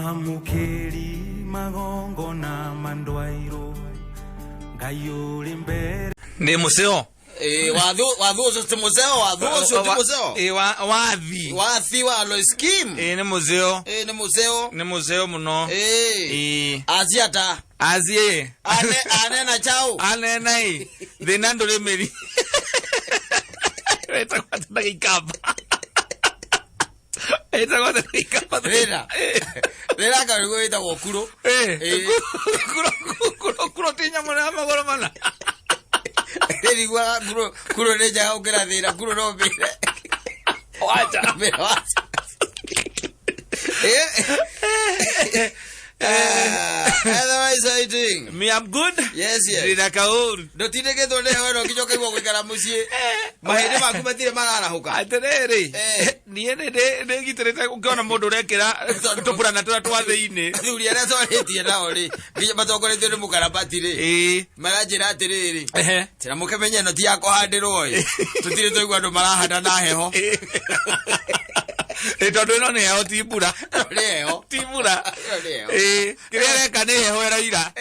Mamukeri magongo na mandwairo Gayuri mbere Ni museo Wadhu so museo Wathi wa lo scheme ni museo Ni museo muno Aziata Azie Ane na chao Ane nai Denando le meri Esta kwata nakikapa Esta kwata nakikapa Rera karugo ita wakuro Kuro tinya mwana magoro mana Erigwa kuro reja ukera dira kuro no bire Wacha Otherwise I think Me I'm good. Yes. Rina kaur. Do tine ke dole hono kijoka iwo kwikara mucie. Mahende maku matire marara huka. Aterere. Niene de gitere ukiona mundu rekira tupura na twa thiini. Thuri ara soretie na ori. Ngiye matokoretio ni mukarabati ri. Marajira atiriri. Tira mukemenye no ti yakohandirwo ri. Tutire toigwa andu marahanda na heho. Tondu ino ni heho tibura. Tibura. Kirere kane heho era ira.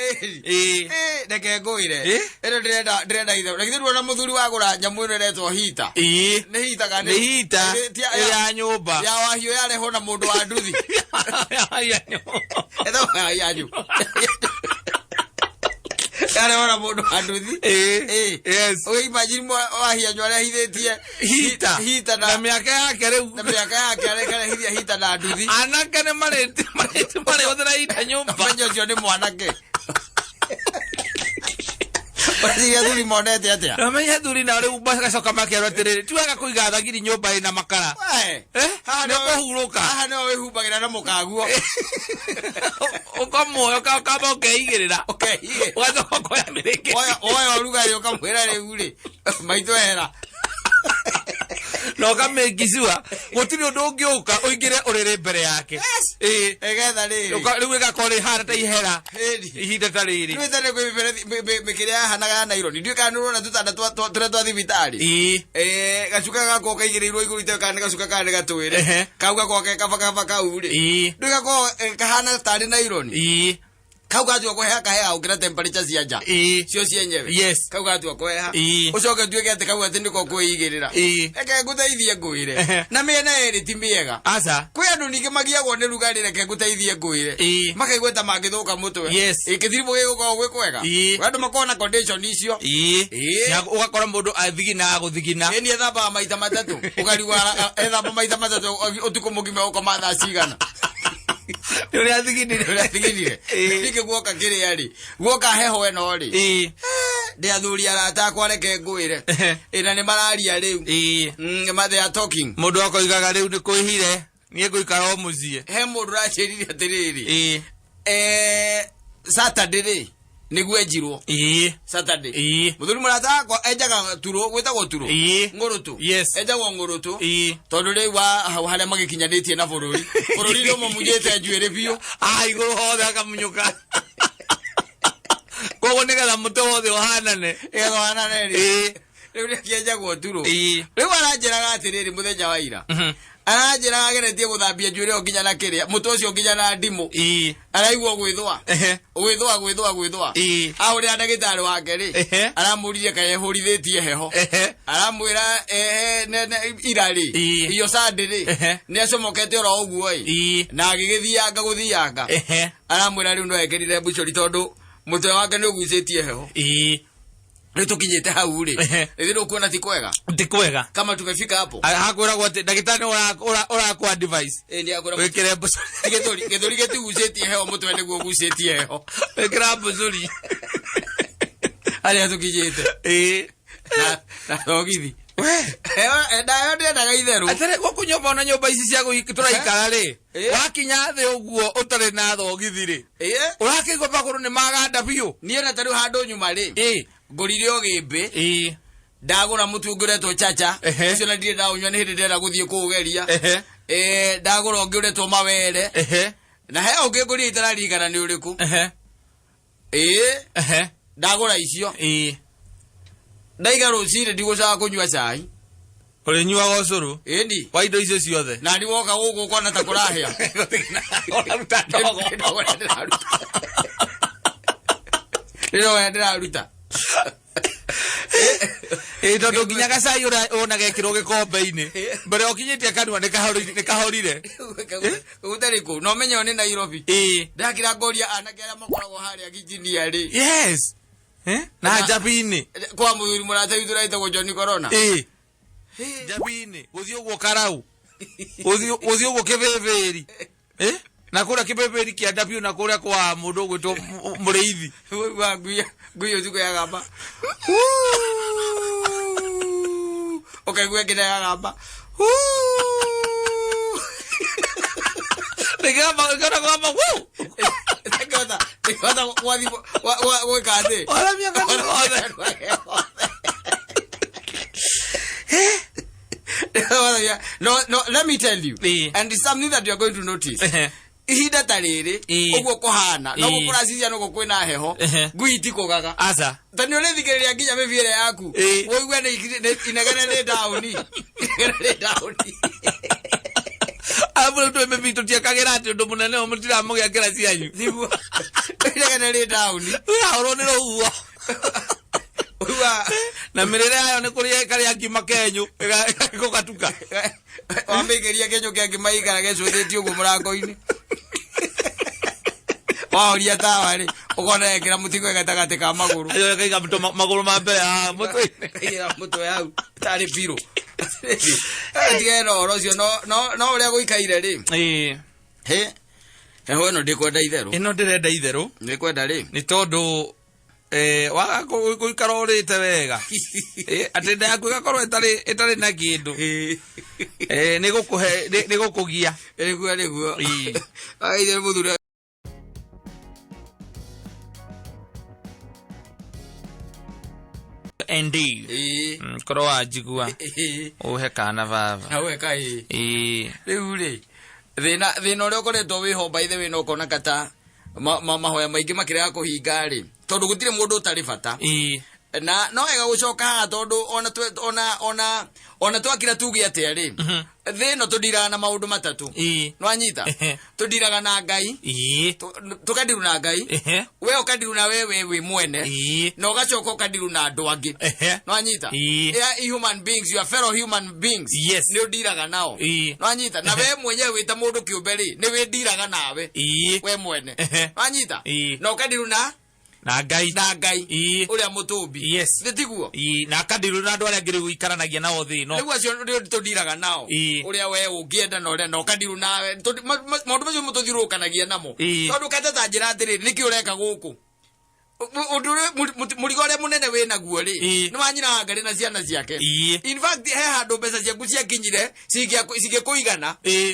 Ndeke nguire. Ero ndrenda itho. Lakini ruona muthuri wagura nyamu ino retwo hita. Ni hita kane. Ni hita. Ya nyumba. Ya wahio ya reho na mundu wa nduthi. Ya nyumba. Eto ya nyumba. Kare ora mundu wa nduthi. Yes. Oye imagine mo wahia nyore hithetie hita na miaka yake riu. Na miaka yake kare hita na nduthi. Anake ne mare othera hita nyumba. Manyo cio ni mwanake. Basi ya thuri monete atia. Na menya thuri na riu bagacoka makiarwa atiriri tuaga kuiga thagiri nyumba ina makara. Ne kuhuruka. No wehubagira na mukaguo. Ukamoyo kaba ukeigirira. Ugacoka koya mireke. Oya oruga yo kamwira riu ri. Maito era. No kamekisiwa gutiri undu ungiuka uingire urire mbere yake egetha riri riu igakora hara ta ihera ihinda ta riri twitane kwi mikiria hanaga na ironi ndio kana nurona tutanda twa thibitari gacuka gako kaigirirwo iguru ite kana gacuka kana gatwire kauga goke kabaka kau ri ndio gako kahana tari na ironi kauga tu koheha kahea ukira temperature cia nja cio cienyewe yes kauga tu koheha ucoke tuike ate kauga ati ndiko kuigirira eke nguteithie nguire na miena eri ti miega asa kwi andu ningi magiagwo ni rugari reke nguteithie nguire makaigweta mangithuka mutwe ikithiribo gigukorwo gwi kwega andu makona condition icio ugakora mundu athigina aguthigina ni ethamba maita matatu ukarigwa ethamba maita matatu utuku mugima ukoma thaa cigana Uri athiginire. Ndike guoka kiri ari. Guoka heho eno ri. De athuri arata kwareke nguire. Ina ni mararia riu. They are talking. Mundu akoigaga riu ni kuihire. Nie guikara muzie. He mundu rachirire atiriri. Saturday niguo ejirwo Saturday muthuri murata kwa ejaga turo gwitagwo turo ngurutu ejagwo ngurutu tondu ri wa hale magikinyanitie na bururi no mumujete njuire biu iguru hothe akamunyuka kogo nigetha muto wothe ohanane ri riu ejagwo turo riu aranjiraga atiriri muthenya wa ira arajira ageretie guthambia njuire okinya na kiria muto ucio okinya na ndimu araigwo gwithwa auri ndagitari wake ri aramuririe kaye hurithetie heho aramwira irari iyo sande ri ni acomokete oro uguo na agigithianga guthianga aramwira riu no ekirire bucori tondu mutwe wake ni ugucetie heho tukinyete hau ri ithiro kuona ti kwega kama tumefika hapo hakwira gwote ndagitari ora kwa device ndi akora wekere gethori geti gucetie heho mutwe niguo gucetie heho wekera buzuri ari tukinyete na ogithi ndayo ndendaga itheru atere gukunyomba na nyumba ici cia turaikara ri wakinya thi uguo utari na thogithi ri urakigwa maguru ni maganda biu nie na taru handu nyuma ri ngurire ogimbi ndagura mutu nguretwo chacha ucio na ndire ndaunywa ni hindi ndera guthie kugeria ndagura nguretwo mawere na he ungi ngurire itararigana ni uriku ndagura icio ndaiga rucire ndigũcaga kunyua cai uri nyuaga ucuru endi wa indo icio ciothe na ni woka guku kona ta kurahia ona ruta ndogo ndira ruta tondu nginya gacai ona gekirwo gikombe-ini mbere okinyitie kanua ni kahorire utari ku no menyo ni Nairobi ndakira ngoria anake aria makoragwo haria Kijinia ri yes na Njabini kwa muthuri murata witu raitagwo John Corona Njabini guthii uguo karau guthii uguo kibeberi na kuria kibeberi kia W na kuria kwa mundu gwitwo muriithi wa nguyo zuko ya gamba okay gwe kida ya gamba Gamba woo Tekota wa kade wala miaka no let me tell you and it's something that you are going to notice ihida tariri uguo kuhana no gukura cicia no gukwina heho nguiti kugaga asa tani ule thikiriria nginya mibire yaku woigua ni inegene ni down abulu tu mebito tia kagera ati ndo munene omutira mugia kira cianyu thibu inegene ni down ahoro ni ruwa na mirire ayo ni kuria kari angima kenyu igakatuka wambikiria kenyu kia ngima ikara gecuthitio uguo murango-ini waoria tawa ri ukona ekira mutigo gatagati ka maguru ayo kaiga maguru ma mbere mutwe mutwe yau tari piro tigeno orocio no uria guikaire ri heho no ndikwenda itheru ino ndirenda itheru ndikwenda ri ni tondu waga guikara urite wega ati nda yaku igakorwo itari na kindu ni gukugia niguo aithe muthuri Indeed. Koro wajigua. Uhe kana baba. Na uhe kai. Riu ri. Thina uria ukoretwo wiho by the way no kona kata mahoya maingi makira kuhinga ri. Tondu gutire mundu utari bata. Na no ega gucoka tondu ona twakira tugi atia ri. Thino tudiraga na maundu matatu. No anyita. Tudiraga na Ngai. Tukadiru na Ngai. We ukadiru na wewe mwene. No gacoka ukadiru na andu angi. No anyita. Human beings, your fellow human beings. Yes. Ni udiraga nao. No anyita. Na we mwenyewe wita mundu kiumbe ri, ni we ndiraga nawe. We mwene. No anyita. No ukadiru na Ngai uria mutumbi yes nditiguo na kadiru na andu aria ngiri guikaranagia nao thi no niguo acio ndio tudiraga nao uria we ungienda na uria no kadiru nawe maundu macio mututhirukanagia namo tondu katata njira atiri niki ureka guku murigo uria munene wina guo ri ni wanyina ngari na ciana ciake in fact he handu mbeca ciaku ciakinyire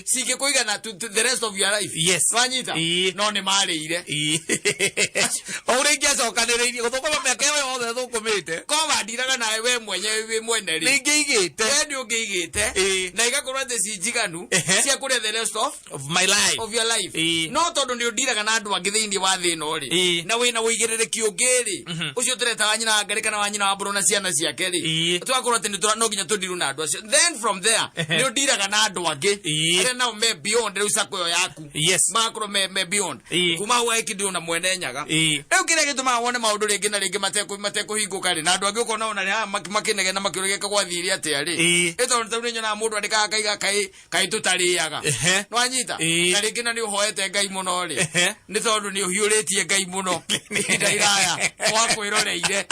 cingikuigana to the rest of your life yes wanyita no ni marire ore ngiacokaniriirie guthukuma miaka iyo yothe thukumite ko bandiraga nawe we mwene ri ningiigite ni ungiigite na igakorwo ati cinjiganu cia kuria the rest of my life of your life no tondu ni undiraga na andu angi thiini wa thino ri na wina uigiriri kiongeri ucio tureta wanyina ngari kana wanyina wa buruna ciana ciake ri twakorwo ati no nginya tundiru na andu acio then from there ni undiraga na andu angi aria nao me beyond riu sakoyo yaku makorwo me beyond kuma wa ikindu na mwene nyaga riu kiria gituma wone maundu ringi na ringi matekuhinguka ri na andu angi ukona ona ri makinege na makiurigeka gwathiri atia ri ito tondu nyona mundu andikaga kaiga kai tutariaga no anyita na ringi na ni uhoete Ngai muno ri ni tondu ni uhiuritie Ngai muno iraya wakwiroreire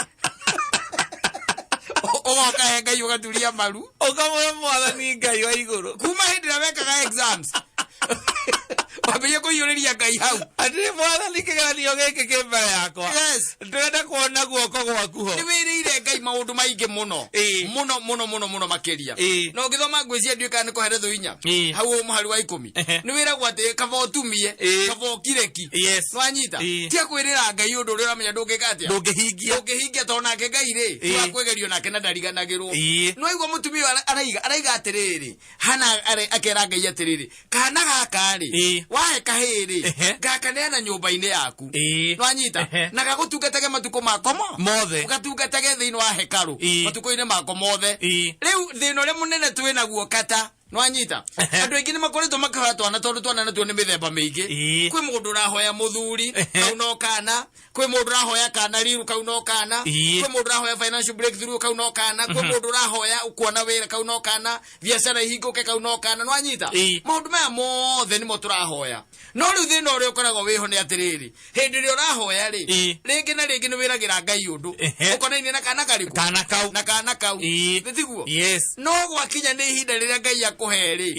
ogoka he Ngai ugaturia maru ukamwe mwathani Ngai wa iguru kuma hindi na wekaga exams wambiye kuiyuriria Ngai hau ati mwathani kigeranio giki ki mbere yakwa yes ndwenda kuona guoko gwaku ho ni wirire Ngai maundu maingi muno muno makiria no ngithoma ngwiciria nduika ni kuheretho hinya hau muhari wa 10 ni wiragwo ati kaba utumie kaba ukireki no anyita tia kwirira Ngai undu uria uramenya ndungika atia ndungihingia tona ke Ngai ri akwegerio nake na ndariganagirwo no igwo mutumia araiga atiriri hana akera Ngai atiriri kana gaka ri wae kahiri gakaneana nyumba-ini yaku nwanyita na gagutungatage matuko mako mothe ugatungatage thiini wa hekaru matuko-ini mako mothe riu thina uria munene twinaguo kata nwanyita andu aingi ni makoretwo makahoya twana tondu twana natuo ni mithemba mingi kwi mundu urahoya muthuri kauno kana kwi mundu urahoya kana riru kauno kana kwi mundu urahoya financial breakthrough kauno kana kwi mundu urahoya kuona wira kauno kana biashara ihinguke kauno kana nwanyita maundu maya mothe nimo turahoya no riu thina uria ukoragwo wiho ni atiriri hindi ria urahoya ri ringi na ringi ni wiragira Ngai undu ukonainie na kana kariku na kana kau nitiguo no gwakinya ni ihinda riria Ngai akuheri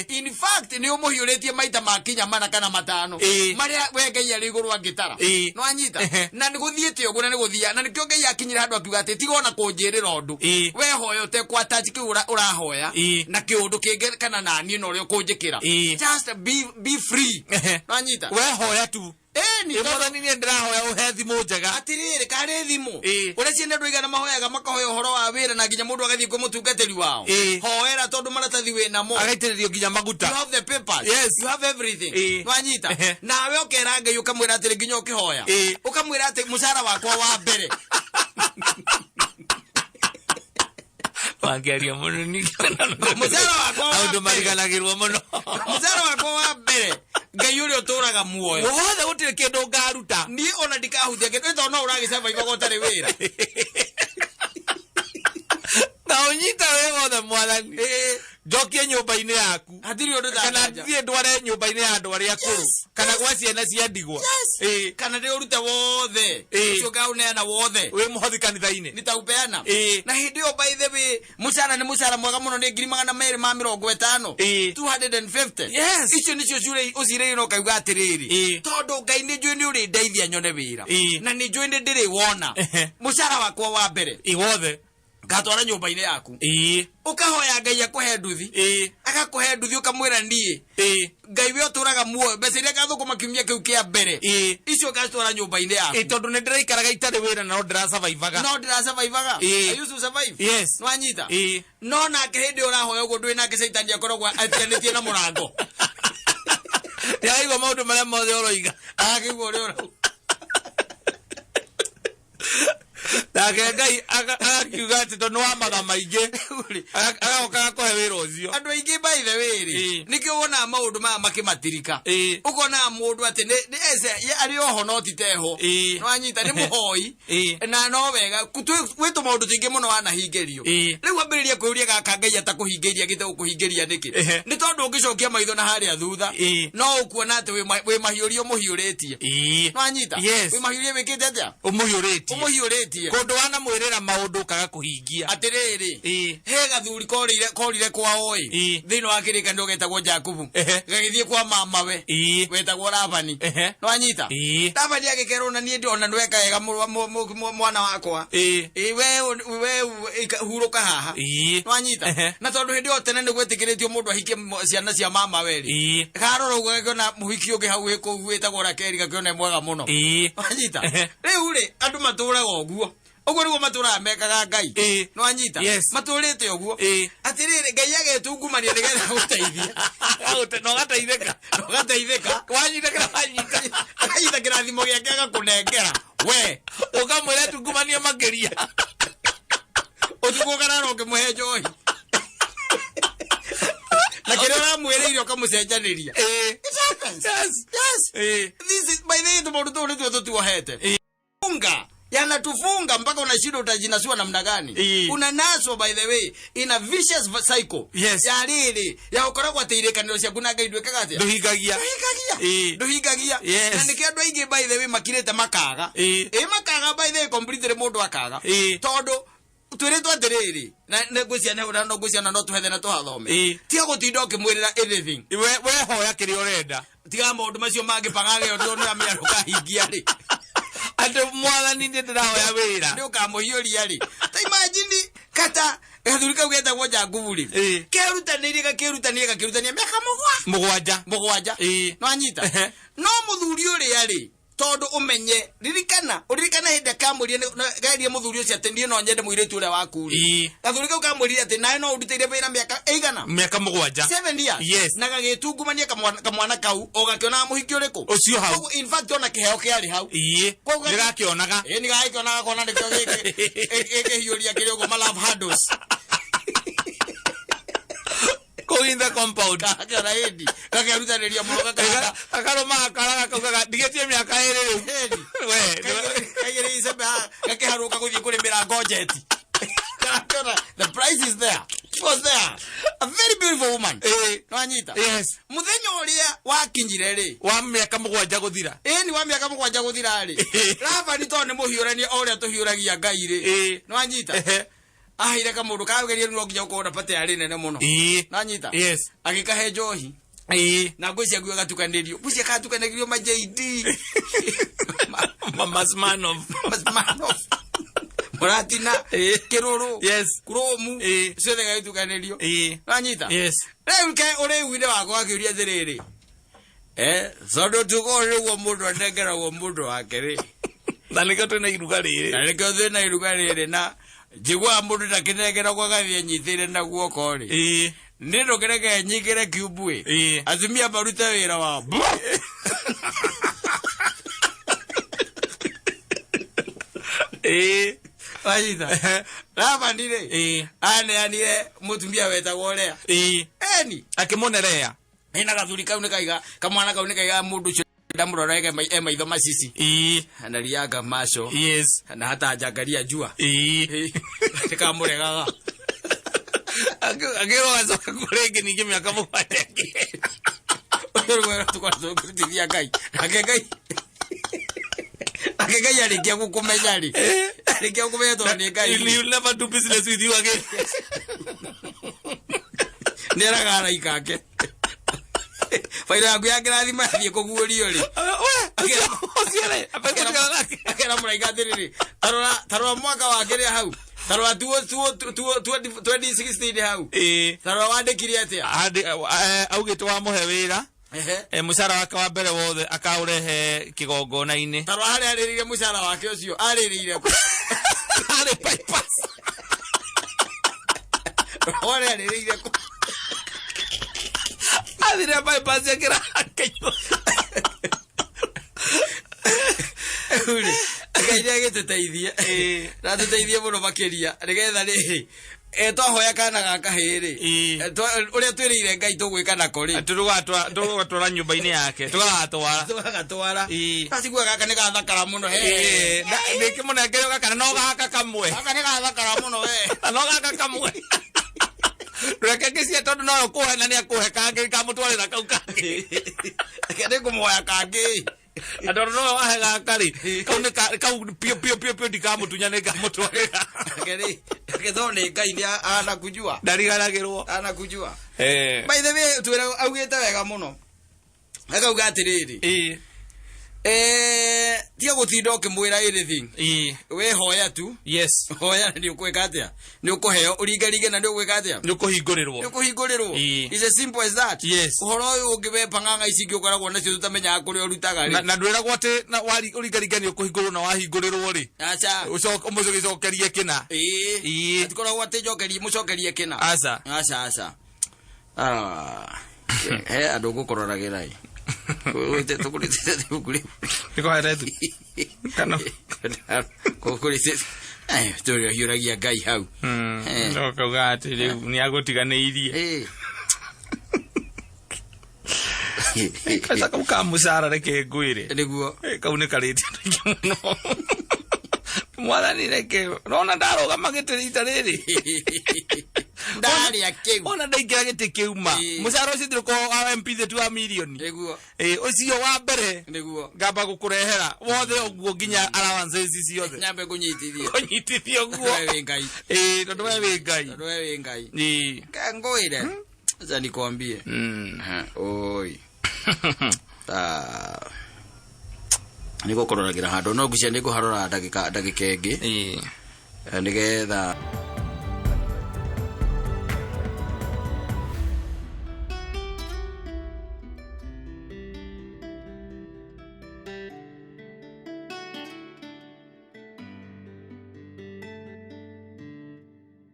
in fact ni umuhiuretie maita makinya mana kana matano maria we Ngai ari iguru angitara no anyita na ni guthiete uguo na ni guthia na nikio Ngai akinyira handu akiuga ati tigona kunjirira undu we hoya utekwa touch ki urahoya na kiundu kingi kana nani no rio kunjikira just be free no anyita we hoya tu ni tondu ni ndirahoya uhe thimu njega atiriri kare thimu uria ciana ndwigana mahoyaga makahoya uhoro wa wira na nginya mundu agathie kwa mutungatiri wao hoera tondu maratathi wina mo agaitiririo nginya maguta you have the papers you have everything nwanyita nawe ukera Ngai ukamwira atiri nginya ukihoya ukamwira ati mushara wakwa wa mbere wangeria muno ni mushara wakwa aundo mariganagirwo muno mushara wakwa wa mbere Ngai uria uturaga muoyo wothe gutire kindu ngaruta ni ona ndikahuthia kindu tondu uragicaba ibago utari wira na unyita we wothe mwathani njokie nyumba-ini yaku kana thie ndware nyumba-ini ya andu aria akuru kana gwa ciana cia ndigwa kana ndi urute wothe ucio ngauneana wothe wi muhothi kanitha-ini nitaupeana na hindi yo by the way mucara ni mucara mwega muno ni 250 250 icio nicio ciure ucire ino kauga atiriri tondu Ngai ni njui ni uri ndeithia nyone wira na ni njui ni ndiri wona mucara wakwa wa mbere wothe ngatwara nyumba-ini yaku ukahoya Ngai akuhe nduthi agakuhe nduthi ukamwira ndie Ngai we uturaga muoyo mbeca iria gathukuma kiumia kiu kia mbere icio gatwara nyumba-ini yaku tondu ni ndiraikaraga itari wira na no ndira survivaga I used to survive nwanyita no nake hindi urahoya uguo ndwi nake Saitani akoragwo atianitie na murango yaigwa maundu maria mothe uroiga akigwo uri ura nake Ngai agakiuga ati tondu wa matha maingi agaokaga kuhe wira ucio andu aingi by the way nikio wona maundu maya makimatirika ukona mundu ati ari oho no titeho nwanyita ni muhoi na no wega witu maundu tingi muno wanahingerio riu ambiriria kwiuria gaka Ngai atakuhingeria gite ukuhingeria niki ni tondu ungicokia maitho na haria thutha no ukuona ati wi mahiurio muhiuretie nwanyita wi mahiurio wikite atia umuhiuretie kundu wana mwirira maundu kaga kuhingia atiriri he gathuri korire kwa oi thino wa kirikano getagwo Jakubu gagithie kwa mama we wetagwo Labani no anyita Labani agikerwo na nie ndona ndweka wega mwana wakwa we huruka haha no anyita na tondu hindi o tene ni gwetikiritio mundu ahikie ciana cia mama weri garora ugo gona muhiki ungi hau hiko wetagwo Rakeri gakiona mwega muno no anyita riu ri andu maturaga uguo uguo niguo matura mekaga Ngai no anyita maturite uguo atiriri Ngai agetungumania nigetha guteithia no gateithika wanyita kirathimo giake agakunengera we ukamwira tungumania makiria utuko kana ukimuhe njohi na kile uramwiriire ukamucenjaniria this is by the way ndo tuwahete funga yanatufunga mpaka unashindwa utajinasua namna gani unanaswa by the way in a vicious cycle ya riri ya ukoragwo atirekaniro cia kuna Ngai ndwekaga atia nduhingagia na nikia andu aingi by the way makirete makaga makaga by the way completely mundu akaga tondu twiritwo atiriri na ngwiciana no tuhethe na tuhathome tiga gutinda ukimwirira anything we hoya kiri urenda tiga maundu macio mangipagage undu no amiaruka hingia ri andu mwathani ndi ndirahoya wira ndi ukamuhiuria ri ta imagine kata gathuri kau getagwo Jakubu ri kirutanirie miaka mugwanja no anyita no muthuri uria ri tondu umenye ririkana hinde kamuri gairie muthuri ucio ati ndie no nyende muiritu uria wakuri gathuri kau kamuri ati nae no urutire wira miaka eigana miaka 7 7 years yes na gagitungumania kamwana kau ogakiona muhiki uriku ucio hau in fact ona kiheo kiari hau nigakionaga ni gakionaga kona ndikio giki hiuria kiriogo ma love handles go in the compound akara edi kakarutaniria muno akaroma akaraga kauga ndigetie miaka 2 we kagere iseba kakiharuka guthie kurimira ngojeti the price is there. It was there. A very beautiful woman. No anyita. Yes. Muthenya uria wakinyire ri. Wa miaka 7 guthira. Ni wa miaka 7 guthira ri. Rava ni to ni muhiurania oria tuhiuragia Ngai ri. No anyita. Ahire ka mundu kagerie no nginya ukona pate ari nene muno. No anyita. Yes. Agikahe njohi. Na ngwĩcia guo gatukanĩrio ngwĩcia katukanĩrio ma JD Masmanov Muratina kiruru yes kuromu ciothe gatukanĩrio nanyita yes rĩu ke uri winde wako akiuria thiriri sondo tuko rĩu mundu anegeragwo mundu wake ri na nĩkĩo twĩna iruga rĩrĩ na njigua mundu ndakinegeragwo gathie nyithire na guoko ri nino kereke nyigire cube azimia baruta wira wa ayida raba ndire anire mutumia wetagwo rea eni akimonerea ina gathuri kau ni kaiga kamwana kau ni kaiga mundu cio ndamurorege maitho macisi anariaga macho yes na hata ajangaria jua tikamuregaga agero azoka kurege ninge miaka 7 wewe tukwazo kutilia Ngai akegai alikia kukumenyari alikia kukumenya to ni Ngai you never do business with you again nera gara ikake faida yangu yake lazima athie kuguurio ri akera muraiga thiriri tarora mwaka wa kire hau tarwa 2016 hau tarwa wandikire atia augitwa wa muhe wira mushara wake wa mbere wothe akaurehe kigongona-ini tarwa hari aririre mushara wake ucio aririre ari bypass ore aririre adire bypass yakira kanyo Ngai agituteithia na tuteithie muno makiria nigetha riri twahoya kana gaka hiri uria twirire Ngai tugwika nako ri tugatwara nyumba-ini yake tugagatwara asigua gaka ni gathakara muno nikimunengerwo gaka no gaka kamwe gaka ni gathakara muno no gaka kamwe reke kisia tondu no kuhe na ni akuhe kangi kamutwarira kau kangi akende kumuoya kangi adoro no wahe gakari kau pio ndikamutunya ni ngamutwarira akethone Ngai ni anakujua ndariganagirwo anakujua by the way twira augite wega muno akauga atiriri tia gutinda ukimwira anything we hoya tu yes hoya ni ukweka atia ni ukuheo uringaringe na ni ukweka atia ni ukuhingurirwo it's as simple as that yes uhoro uyu ungiwe panganga ici ngiukoragwo nacio tutamenya kuri urutaga ri na ndwiragwo ati na uringaringe ni ukuhingurwo na wahingurirwo ri acha umucokerie kina atikoragwo ati njokerie mucokerie kina acha andu gukoraragira Wete tukulite tukuli. Niko haretu. Kana. Kukulite. Turio hiuragia Ngai hau. No kauga ati ni agutiganeirie. Kasa kauka musara reke ngwire. Niguo. Kau ni kariti muno. Mwathani reke rona ndaroga magite rita riri. Ndari akeu ona ndaingira giti kiuma mucara ucio ndiko MP the 2 million niguo ucio wa mbere niguo ngamba gukurehera wothe uguo nginya allowances ciothe nyambe kunyitithia uguo wewe Ngai tondu wewe Ngai kangoire acha nikwambie oi niko kororagira handu no ngucia niko harora ndagika ingi nigetha